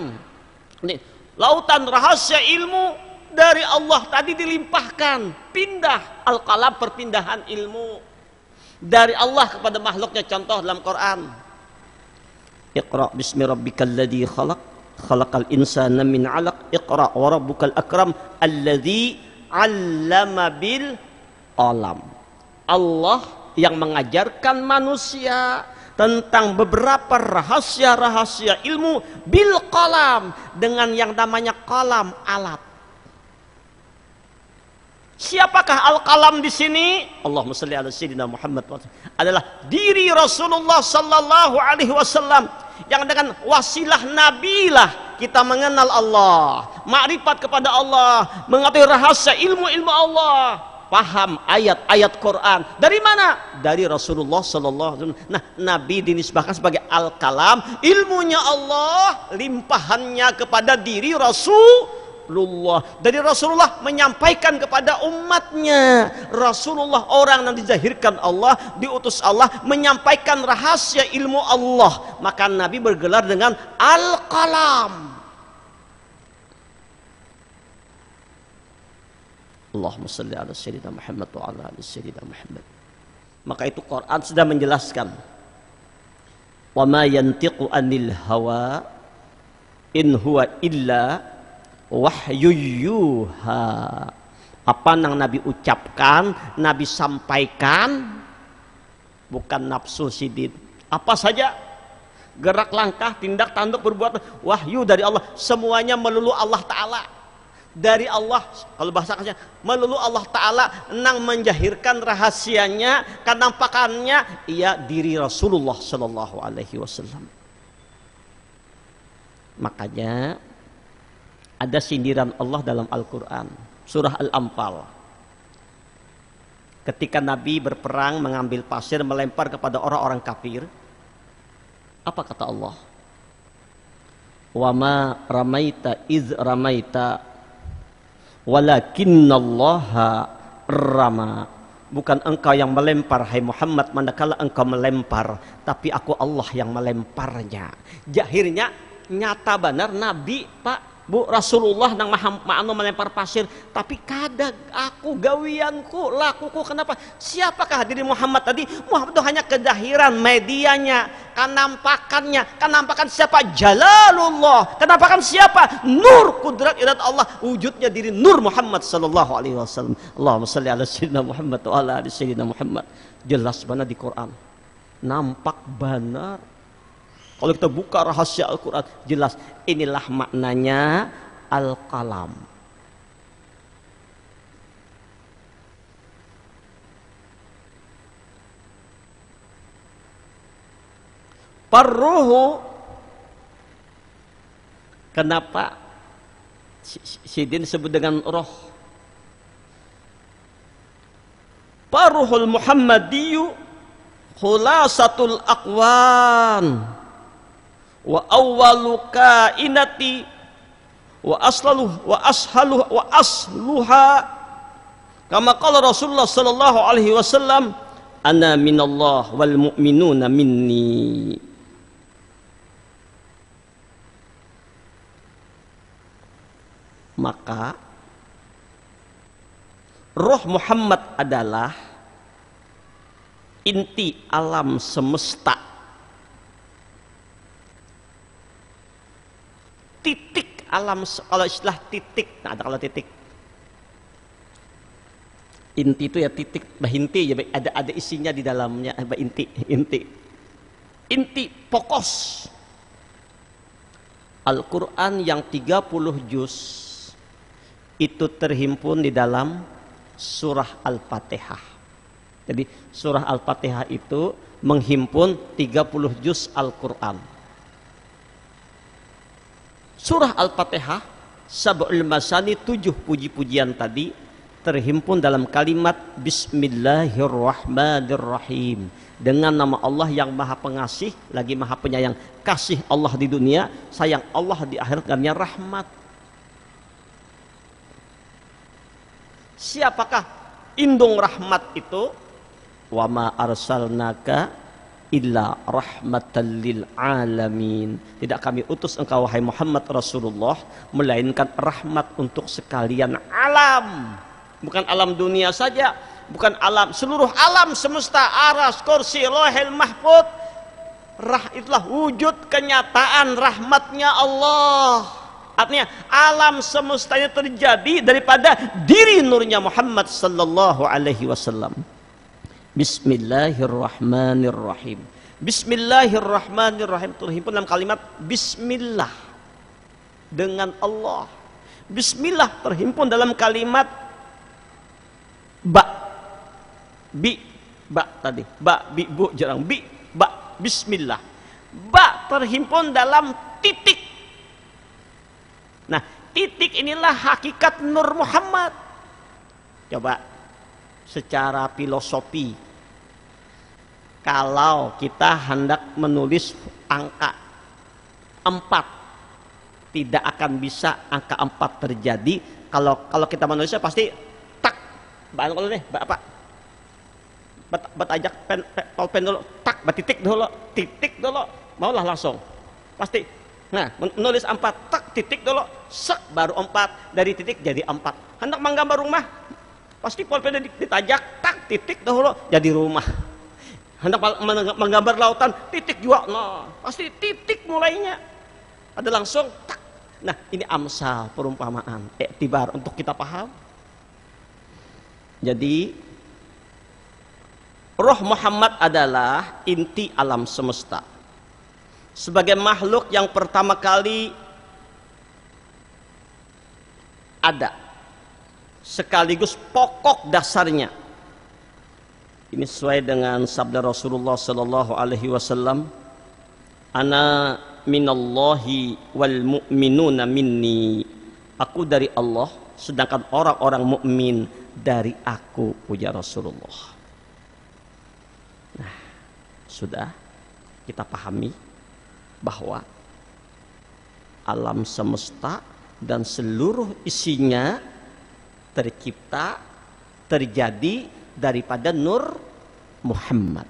Ini, lautan rahasia ilmu dari Allah tadi dilimpahkan. Pindah, al-qalam, perpindahan ilmu dari Allah kepada makhluknya. Contoh dalam Quran, Iqra bismi rabbikal ladzi khalaq khalaqal insana min 'alaq iqra wa rabbukal akram alladzi 'allama bil qalam. Allah yang mengajarkan manusia tentang beberapa rahasia-rahasia ilmu bil qalam, dengan yang namanya qalam, alat. Siapakah al-qalam di sini? Allahumma shalli ala sayyidina Muhammad, adalah diri Rasulullah sallallahu alaihi wasallam, yang dengan wasilah nabilah kita mengenal Allah, makrifat kepada Allah, mengetahui rahasia ilmu-ilmu Allah. paham ayat-ayat Quran. Dari mana? Dari Rasulullah sallallahu alaihi wasallam. Nah, Nabi dinisbahkan sebagai al-kalam, ilmunya Allah, limpahannya kepada diri Rasulullah. Dari Rasulullah menyampaikan kepada umatnya. Rasulullah orang yang dizahirkan Allah, diutus Allah menyampaikan rahasia ilmu Allah. Maka Nabi bergelar dengan al-kalam. Allahumma salli ala sayyidina Muhammad wa ala ali sayyidina Muhammad. Maka itu Quran sudah menjelaskan, wa ma yantiqu anil hawa in huwa illa wahyu yuha. Apa yang Nabi ucapkan, Nabi sampaikan, bukan nafsu sidin. Apa saja gerak langkah, tindak tanduk, berbuat, wahyu dari Allah. Semuanya melulu Allah Ta'ala. Dari Allah, kalau bahasa kasarnya, melulu Allah Ta'ala nang menjahirkan rahasianya, kenampakannya, ia diri Rasulullah Sallallahu Alaihi Wasallam. Makanya ada sindiran Allah dalam Al-Quran, surah Al-Anfal. Ketika Nabi berperang mengambil pasir melempar kepada orang-orang kafir, apa kata Allah? Wa ma ramaita iz ramaita walakinnallaha rama. Bukan engkau yang melempar hai Muhammad manakala engkau melempar, tapi aku Allah yang melemparnya. Jahirnya nyata benar Nabi Pak Bu Rasulullah nang maha melempar pasir, tapi kada aku gawianku lakuku. Kenapa? Siapakah diri Muhammad tadi? Muhammad itu hanya kedahiran medianya, kenampakan siapa? Jalalullah. Kenampakan siapa? Nur kudrat irat Allah, wujudnya diri Nur Muhammad sallallahu alaihi wasallam. Allahumma shalli ala sayyidina Muhammad wa ala ali sayyidina Muhammad. Jelas benar di Quran, nampak benar. Kalau kita buka rahasia Al-Quran, jelas inilah maknanya al-qalam. Parruhu, kenapa Sidin disebut dengan roh? Parruhul Muhammadiyu khulasatul aqwan wa awwalu kainati wa asluha kama qala Rasulullah sallallahu alaihi wasallam, ana minallah wal mu'minuna minni. Maka roh Muhammad adalah inti alam semesta, titik alam. Kalau istilah titik, nah ada kalau titik inti itu ya titik, inti ya, ada isinya di dalamnya, inti pokos. Al-Quran yang 30 juz itu terhimpun di dalam surah Al-Fatihah. Jadi surah Al-Fatihah itu menghimpun 30 juz Al-Quran. Surah Al-Fatihah, Sab'ul Masani, 7 puji-pujian tadi terhimpun dalam kalimat Bismillahirrahmanirrahim. Dengan nama Allah yang maha pengasih lagi maha penyayang. Kasih Allah di dunia, sayang Allah di akhirat, dan rahmat. Siapakah indung rahmat itu? Wa ma arsalnaka illa rahmatan lil alamin. Tidak kami utus engkau wahai Muhammad Rasulullah melainkan rahmat untuk sekalian alam. Bukan alam dunia saja, bukan alam, seluruh alam semesta, aras, kursi, lauhil mahfuz. Itulah wujud kenyataan rahmatnya Allah. Artinya alam semestanya terjadi daripada diri nurnya Muhammad sallallahu alaihi wasallam. Bismillahirrahmanirrahim. Bismillahirrahmanirrahim terhimpun dalam kalimat Bismillah, dengan Allah. Bismillah terhimpun dalam kalimat ba, bi, ba tadi, ba, bi, bu, jarang bi, ba, Bismillah. Ba terhimpun dalam titik. Nah, titik inilah hakikat Nur Muhammad. Coba secara filosofi. Kalau kita hendak menulis angka 4, tidak akan bisa angka 4 terjadi kalau kita menulisnya pasti tak. Kalau nih, apa? Ajak pen dulu, tak, titik dulu, maulah langsung. Pasti. Nah, menulis 4, tak, titik dulu, sek, baru 4, dari titik jadi 4. Hendak menggambar rumah, pasti pulpen ditajak, tak, titik dulu, jadi rumah. Hendak menggambar lautan, titik juga, nah, pasti titik mulainya. Ada langsung, tak. Nah, ini amsal, perumpamaan, iktibar untuk kita paham. Jadi, Roh Muhammad adalah inti alam semesta. Sebagai makhluk yang pertama kali ada, sekaligus pokok dasarnya. Ini sesuai dengan sabda Rasulullah sallallahu alaihi wasallam, "Ana minallahi wal mu'minuna minni." Aku dari Allah, sedangkan orang-orang mukmin dari aku, puja Rasulullah. Nah, sudah kita pahami bahwa alam semesta dan seluruh isinya tercipta, terjadi daripada Nur Muhammad.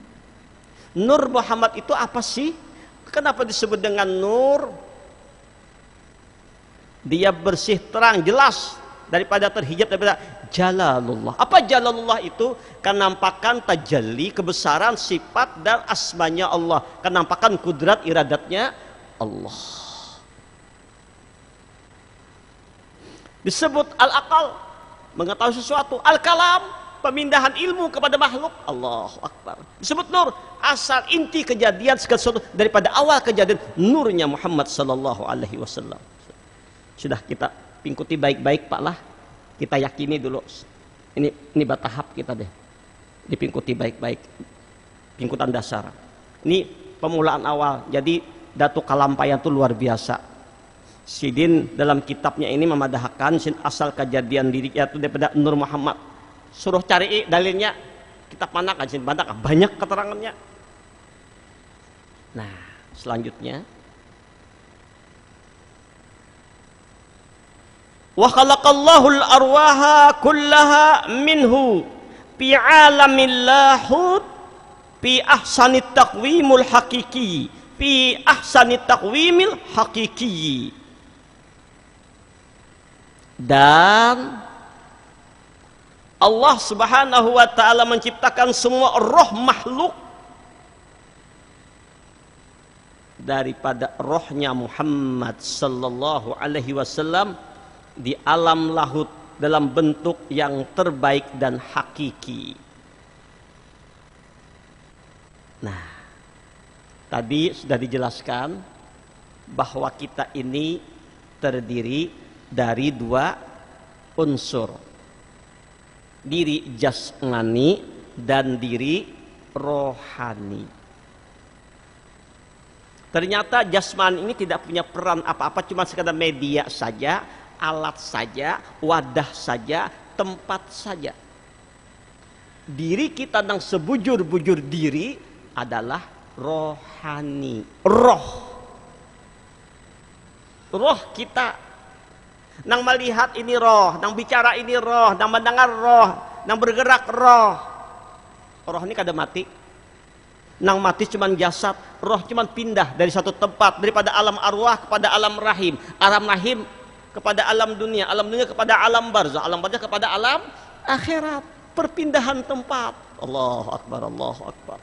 Nur Muhammad itu apa sih? Kenapa disebut dengan nur? Dia bersih, terang, jelas, daripada terhijab daripada Jalalullah. Apa Jalalullah itu? Kenampakan tajalli, kebesaran sifat dan asmanya Allah, kenampakan kudrat iradatnya Allah. Disebut al-aqal, mengetahui sesuatu. Al-kalam, pemindahan ilmu kepada makhluk. Allahu Akbar. Disebut nur, asal inti kejadian segala sesuatu daripada awal kejadian nurnya Muhammad sallallahu alaihi wasallam. Sudah kita pingkuti baik-baik Pak lah. Kita yakini dulu. Ini bertahap kita deh. Dipingkuti baik-baik. Pingkutan dasar. Ini pemulaan awal. Jadi Datuk Kalampayan itu luar biasa. Sidin dalam kitabnya ini memadahkan asal kejadian dirinya itu daripada Nur Muhammad. Suruh cari dalilnya. Kitab mana kan? Banyak keterangannya. Nah, selanjutnya. Wa khalaqallahu al-arwaha kullaha minhu fi alamil lahut fi ahsanit taqwimul hakiki fi ahsanit taqwimil hakiki. Dan Allah Subhanahu wa taala menciptakan semua roh makhluk daripada rohnya Muhammad sallallahu alaihi wasallam di alam lahut dalam bentuk yang terbaik dan hakiki. Nah, tadi sudah dijelaskan bahwa kita ini terdiri dari 2 unsur. Diri jasmani dan diri rohani. Ternyata jasmani ini tidak punya peran apa-apa, cuma sekadar media saja, alat saja, wadah saja, tempat saja. Diri kita yang sebujur-bujur diri adalah rohani. Roh kita nang melihat ini roh, nang bicara ini roh, nang mendengar roh, nang bergerak roh. Roh ini kada mati. Nang mati cuman jasad, roh cuman pindah dari satu tempat, daripada alam arwah kepada alam rahim, alam rahim kepada alam dunia kepada alam barzah, alam barzah kepada alam akhirat. Perpindahan tempat. Allahu Akbar, Allahu Akbar.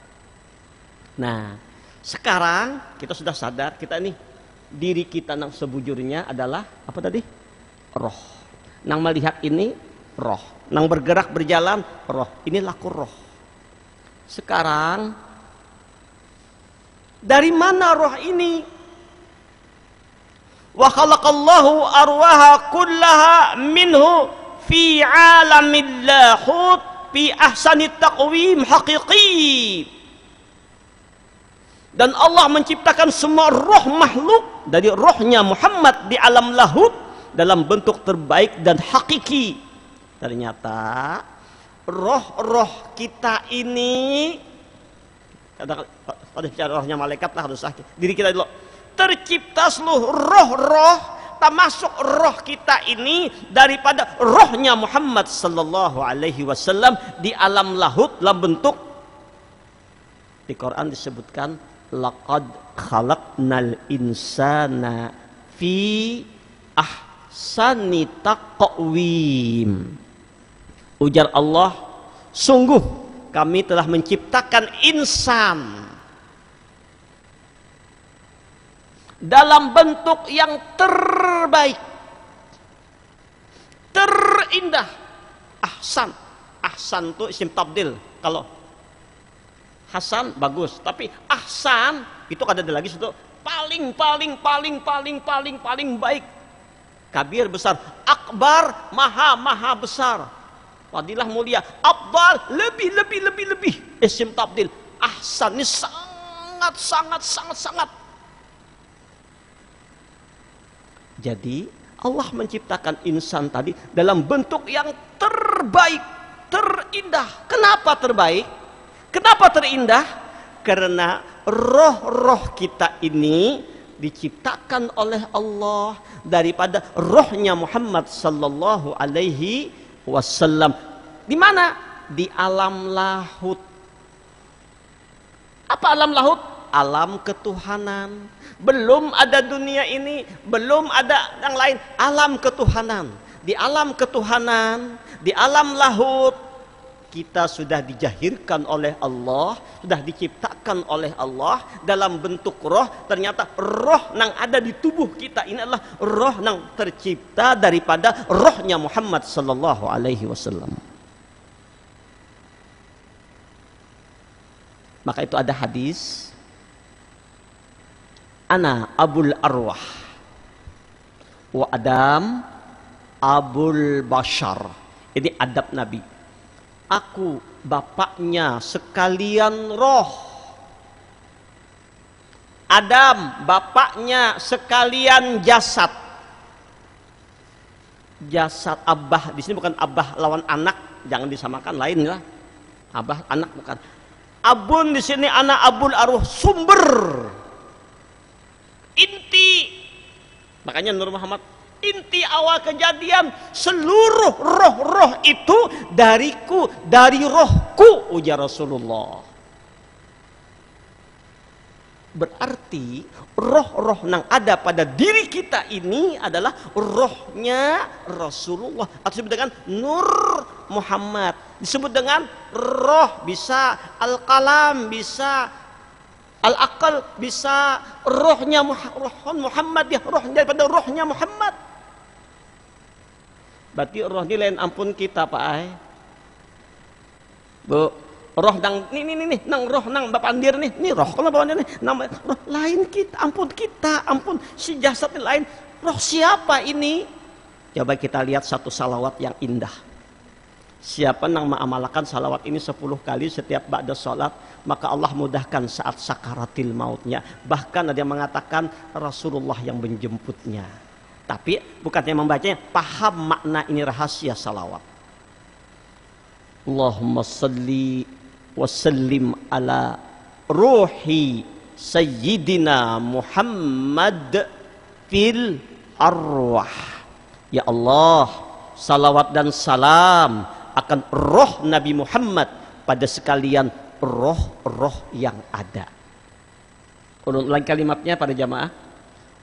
Nah, sekarang kita sudah sadar, kita ini diri kita yang sebujurnya adalah apa tadi? Roh. Nang melihat ini roh, nang bergerak berjalan roh. Ini laku roh. Sekarang dari mana roh ini? Wa khalaqallahu arwaha kullaha minhu fi alamil lahut fi ahsanit taqwim haqiqi. Dan Allah menciptakan semua roh makhluk dari rohnya Muhammad di alam lahut dalam bentuk terbaik dan hakiki. Ternyata roh-roh kita ini, ada bicara rohnya malaikat lah, harus diri kita dulu. Tercipta seluruh roh-roh, termasuk roh kita ini daripada rohnya Muhammad sallallahu alaihi wasallam di alam lahut dalam bentuk, di Quran disebutkan laqad khalaqnal insana fi ahsani taqwim. Ujar Allah, sungguh kami telah menciptakan insan dalam bentuk yang terbaik, terindah. Ahsan, ahsan itu isim tabdil. Kalau Hasan bagus, tapi ahsan itu ada lagi satu paling baik. Kabir besar, akbar maha besar. Fadilah mulia, afdal lebih. Isim tabdil. Ahsan ini sangat. Jadi Allah menciptakan insan tadi dalam bentuk yang terbaik, terindah. Kenapa terbaik? Kenapa terindah? Karena roh-roh kita ini diciptakan oleh Allah daripada rohnya Muhammad sallallahu alaihi wasallam. Di mana? Di alam lahut. Apa alam lahut? Alam ketuhanan. Belum ada dunia ini, belum ada yang lain. Alam ketuhanan. Di alam ketuhanan, di alam lahut, kita sudah dijahirkan oleh Allah, sudah diciptakan oleh Allah dalam bentuk roh. Ternyata roh yang ada di tubuh kita ini adalah roh yang tercipta daripada rohnya Muhammad sallallahu alaihi wasallam. Maka itu ada hadis, ana abul arwah wa Adam abul bashar. Ini adab Nabi. Aku bapaknya sekalian roh. Adam bapaknya sekalian jasad. Jasad abah di sini bukan abah lawan anak, jangan disamakan, lain lah. Abah anak bukan. Abun di sini anak abul arwah, sumber inti. Makanya Nur Muhammad, inti awal kejadian seluruh roh-roh itu dariku, dari rohku, ujar Rasulullah. Berarti roh-roh yang ada pada diri kita ini adalah rohnya Rasulullah, atau disebut dengan Nur Muhammad, disebut dengan roh, bisa al-qalam, bisa al-aqal, bisa rohnya Muhammad, ya roh daripada rohnya Muhammad. Berarti roh ini lain ampun kita, Pak Ai. Bu, roh nang ini nang roh nang Bapak Andir nih roh, kalau Bapak Andir nih nang roh lain kita, ampun si jasad ini lain. Roh siapa ini? Coba kita lihat satu salawat yang indah. Siapa yang mengamalkan salawat ini 10 kali setiap ba'da salat, maka Allah mudahkan saat sakaratil mautnya. Bahkan ada yang mengatakan Rasulullah yang menjemputnya. Tapi bukannya membacanya, paham makna ini, rahasia salawat. Allahumma salli wa sallim ala ruhi sayyidina Muhammad fil arwah. Ya Allah, salawat dan salam akan roh Nabi Muhammad pada sekalian roh-roh yang ada. Ulang kalimatnya pada jamaah.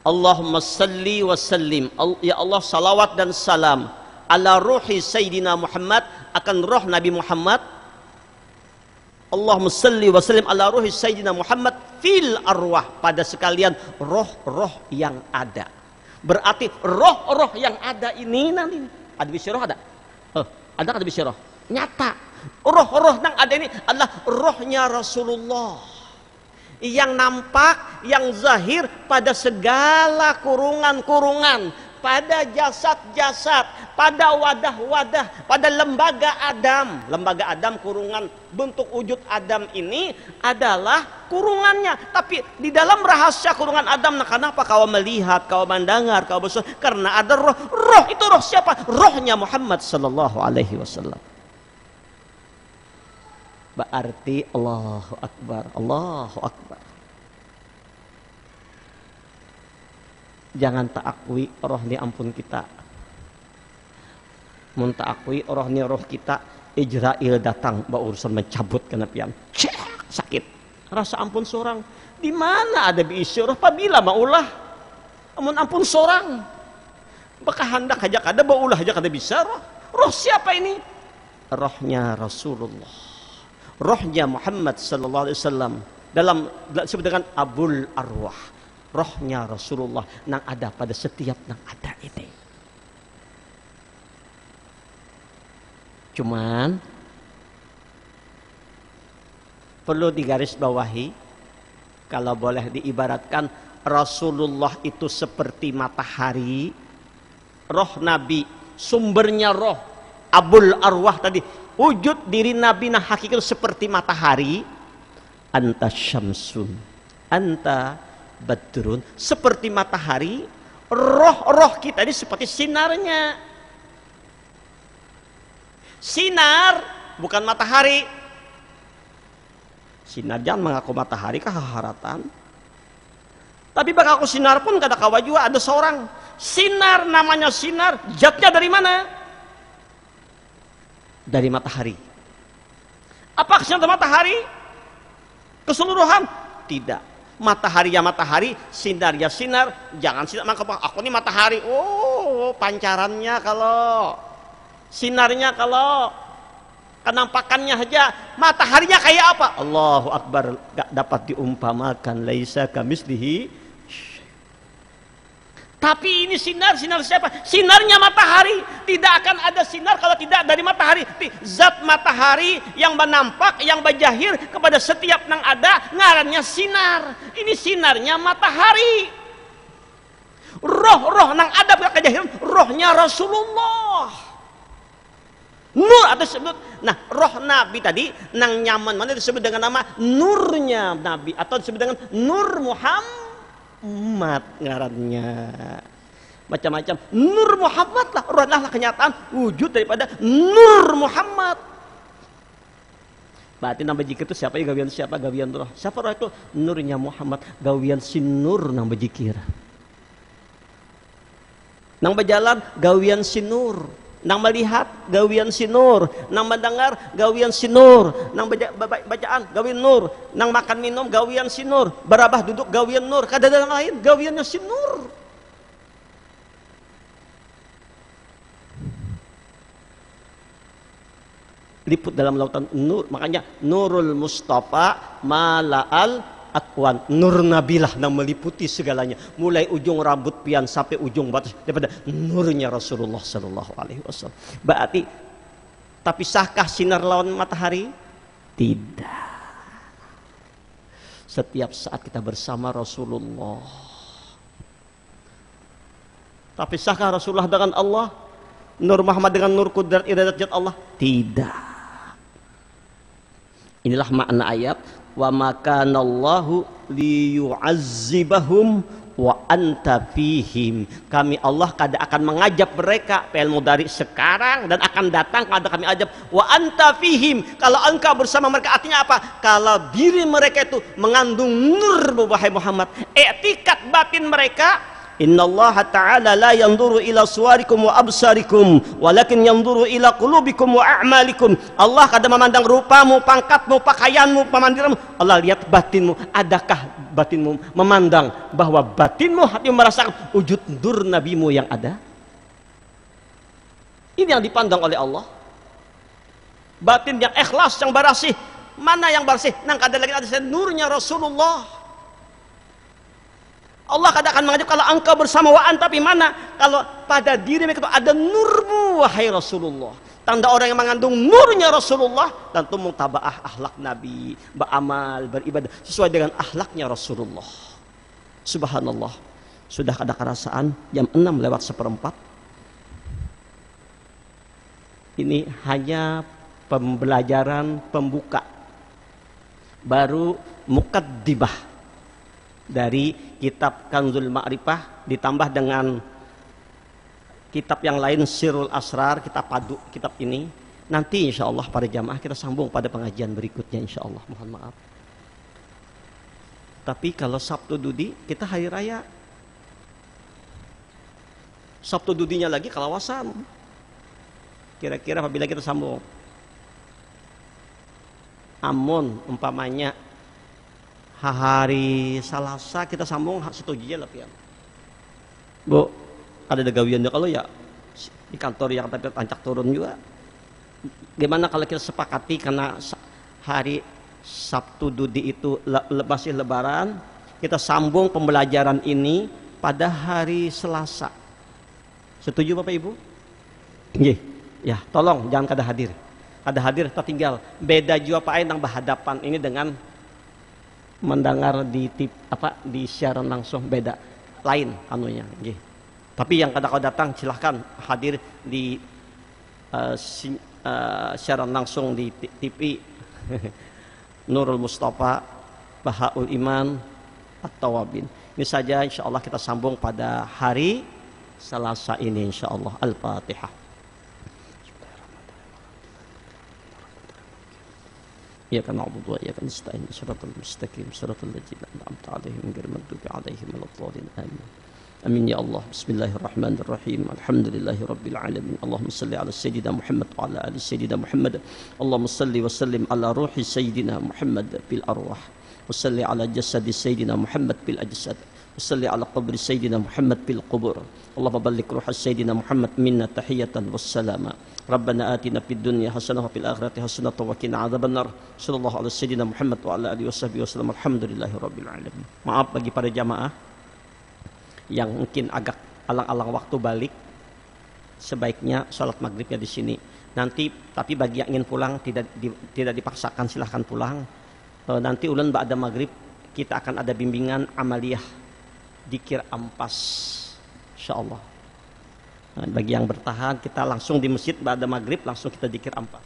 Allahumma salli wa sallim, ya Allah salawat dan salam ala ruhi sayyidina Muhammad, akan roh Nabi Muhammad. Allahumma salli wa sallim ala ruhi sayyidina Muhammad fil arwah, pada sekalian roh-roh yang ada. Berarti roh-roh yang ada ini nanti ada bisyarah, ada? Ada kan bisyarah? Nyata. Roh-roh yang ada ini adalah rohnya Rasulullah, yang nampak, yang zahir pada segala kurungan-kurungan, pada jasad-jasad, pada wadah-wadah, pada lembaga Adam. Lembaga Adam, kurungan bentuk wujud Adam ini adalah kurungannya. Tapi di dalam rahasia kurungan Adam, nah kenapa kau melihat, kau mendengar, kau bersuara? Karena ada roh. Roh itu roh siapa? Rohnya Muhammad sallallahu alaihi wasallam. Berarti Allahu Akbar, Allahu Akbar. Jangan ta'akui roh ni ampun kita. Mun ta'akui roh ni roh kita, Ijrail datang berurusan mencabut kenapian. Cek, sakit. Rasa ampun seorang. Di mana ada biisi roh? Pabila maulah. Amun ampun seorang. Bakal hendak aja kada baulah aja kada bisa roh. Roh siapa ini? Rohnya Rasulullah. Rohnya Muhammad sallallahu alaihi wasallam. Dalam disebut dengan Abul Arwah. Rohnya Rasulullah yang ada pada setiap yang ada ini. Cuman perlu digarisbawahi, kalau boleh diibaratkan Rasulullah itu seperti matahari, roh Nabi sumbernya roh Abul Arwah tadi, wujud diri Nabi nah hakikat seperti matahari. Anta syamsun, anta badrun, seperti matahari. Roh-roh kita ini seperti sinarnya. Sinar bukan matahari. Sinar jangan mengaku matahari keharatan. Tapi bakal aku sinar pun kada kawa juga ada seorang. Sinar namanya sinar, zatnya dari mana? Dari matahari. Apa kesenangan matahari? Keseluruhan? Tidak. Matahari ya matahari, sinar ya sinar. Jangan sinar maka aku ini matahari. Oh, pancarannya kalau, sinarnya kalau, kenampakannya saja. Mataharinya kayak apa? Allahu Akbar, gak dapat diumpamakan. Laisa kamislihi. Tapi ini sinar siapa? Sinarnya matahari. Tidak akan ada sinar kalau tidak dari matahari. Zat matahari yang menampak, yang berjahir kepada setiap yang ada, ngarannya sinar. Ini sinarnya matahari. Roh-roh yang ada pada kejahiran, rohnya Rasulullah. Nur atau disebut, nah roh Nabi tadi nang nyaman mana disebut dengan nama nurnya Nabi atau disebut dengan Nur Muhammad ngarannya. Macam-macam Nur Muhammad lah, roh adalah kenyataan wujud daripada Nur Muhammad. Berarti nama jikir itu siapa ya, gawian siapa? Gawian roh. Siapa roh itu? Nurnya Muhammad, gawian si Nur nang bejikir. Nang berjalan gawian si Nur. Nang melihat gawian si Nur, nang mendengar gawian si Nur, nang bacaan gawian Nur, nang makan minum gawian si Nur, berabah duduk gawian Nur, kada ada yang lain gawiannya si Nur. Liput dalam lautan nur, makanya Nurul Mustafa mala'al akwan, nur nabilah yang meliputi segalanya, mulai ujung rambut pian sampai ujung batas daripada nurnya Rasulullah sallallahu alaihi wasallam. Berarti tapi sahkah sinar lawan matahari? Tidak. Setiap saat kita bersama Rasulullah. Tapi sahkah Rasulullah dengan Allah? Nur Muhammad dengan nur kudrat iradat zat Allah? Tidak. Inilah makna ayat wa makanallahu liyu'azzibahum wa anta fihim. Kami Allah kada akan mengajab mereka fi'il mudhari sekarang dan akan datang kada kami ajab wa anta fihim. Kalau engkau bersama mereka artinya apa? Kalau diri mereka itu mengandung nur wahai Muhammad, i'tikad batin mereka. Innallaha ta'ala la yanzuru ila suwarikum wa absarikum walakin yanzuru ila qulubikum wa a'malikum. Allah kada memandang rupamu, pangkatmu, pakaianmu, pemandiranmu. Allah lihat batinmu. Adakah batinmu memandang bahwa batinmu hatimu merasakan wujud nur nabimu yang ada? Ini yang dipandang oleh Allah. Batin yang ikhlas, yang barasih. Mana yang barasih? Nang kada lagi ada nurnya Rasulullah. Allah kadang akan mengajak kalau engkau bersama wa anta fi mana, kalau pada diri mereka itu ada nurmu wahai Rasulullah. Tanda orang yang mengandung nurnya Rasulullah dan tumung tabaah akhlak Nabi, beramal, beribadah sesuai dengan akhlaknya Rasulullah. Subhanallah. Sudah ada kerasaan jam 6:04. Ini hanya pembelajaran pembuka. Baru muqaddimah dari kitab Kanzul Ma'rifah ditambah dengan kitab yang lain Sirrul Asrar, kita padu kitab ini Nanti insya Allah para jamaah kita sambung pada pengajian berikutnya insya Allah. Mohon maaf. Tapi kalau Sabtu Dudi kita hari raya. Sabtu Dudinya lagi kalawasan. Kira-kira apabila kita sambung. Amun umpamanya hari Selasa kita sambung setuju lah pian. Bu, ada gawiannya kalau ya di kantor yang tapi tancak turun juga. Gimana kalau kita sepakati karena hari Sabtu Dudi itu masih lebaran, kita sambung pembelajaran ini pada hari Selasa. Setuju Bapak Ibu? Nggih. Ya, tolong jangan kada hadir. Kada hadir tertinggal. Beda juga Pak nang berhadapan ini dengan mendengar di di siaran langsung, beda. Lain anunya, nggih. Tapi yang kada datang silahkan hadir di siaran langsung di TV Nurul Mustafa Bahaul Iman At-Tawabin. Ini saja insya Allah kita sambung pada hari Selasa ini insya Allah. Al-Fatihah. Iyyaka na'budu wa iyyaka nasta'in. Shiratal mustaqim, shiratal ladzina an'amta 'alaihim ghairil maghdubi 'alaihim waladdallin. Amin. Amin ya Allah. Bismillahirrahmanirrahim. Alhamdulillahirabbil alamin. Allahumma shalli ala sayyidina Muhammad wa ala ali sayyidina Muhammad. Allahumma shalli wa sallim ala ruhi sayyidina Muhammad bil arwah. Wa shalli ala jasadi sayyidina Muhammad bil ajsad. Wa shalli ala qabri sayyidina Muhammad bil qubur. Allahumma balligh ruha sayyidina Muhammad minna tahiyatan wassalama. Rabbana atina fid dunya hasanah wa fil akhirati hasanah wa qina adzabannar. Sallallahu ala sayyidina Muhammad wa ala alihi washabbihi wasallam. Alhamdulillahirabbil alamin. Maaf bagi para jamaah yang mungkin agak alang-alang waktu balik, sebaiknya sholat maghribnya di sini. Nanti, tapi bagi yang ingin pulang tidak dipaksakan, silahkan pulang. Nanti ulun ba'da maghrib kita akan ada bimbingan amaliyah dikir ampas, insyaallah. Bagi yang bertahan kita langsung di masjid ba'da maghrib langsung kita dikir ampas.